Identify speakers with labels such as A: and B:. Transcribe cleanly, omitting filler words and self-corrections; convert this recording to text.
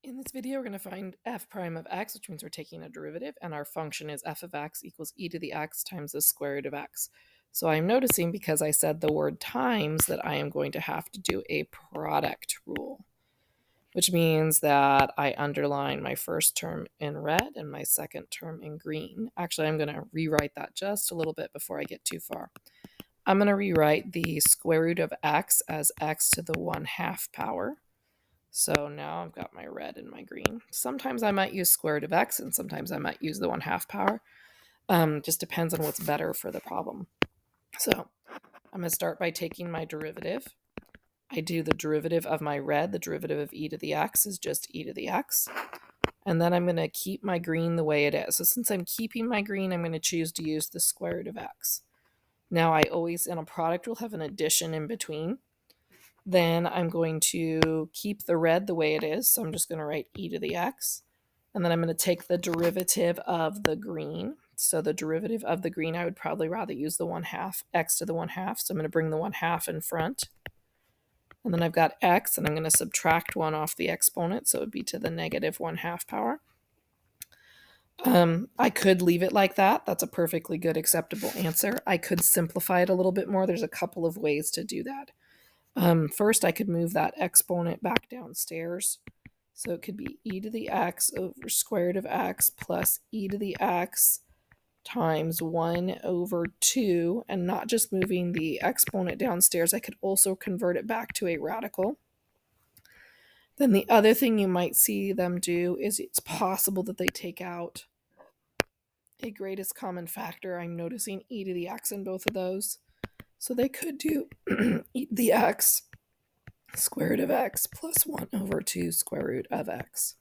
A: In this video, we're going to find f prime of x, which means we're taking a derivative, and our function is f of x equals e to the x times the square root of x. So I'm noticing, because I said the word times, that I am going to have to do a product rule, which means that I underline my first term in red and my second term in green. Actually, I'm going to rewrite that just a little bit before I get too far. I'm going to rewrite the square root of x as x to the 1/2 power. So now I've got my red and my green. Sometimes I might use square root of x, and sometimes I might use the 1/2 power. Just depends on what's better for the problem. So I'm going to start by taking my derivative. I do the derivative of my red. The derivative of e to the x is just e to the x. And then I'm going to keep my green the way it is. So since I'm keeping my green, I'm going to choose to use the square root of x. Now I always, in a product, will have an addition in between. Then I'm going to keep the red the way it is. So I'm just going to write e to the x. And then I'm going to take the derivative of the green. So the derivative of the green, I would probably rather use the 1/2, x to the 1/2. So I'm going to bring the 1/2 in front. And then I've got x, and I'm going to subtract 1 off the exponent. So it would be to the negative 1/2 power. I could leave it like that. That's a perfectly good acceptable answer. I could simplify it a little bit more. There's a couple of ways to do that. First, I could move that exponent back downstairs. So it could be e to the x over square root of x plus e to the x times 1 over 2. And not just moving the exponent downstairs, I could also convert it back to a radical. Then the other thing you might see them do is it's possible that they take out a greatest common factor. I'm noticing e to the x in both of those. So they could do e to the x square root of x plus 1 over 2 square root of x.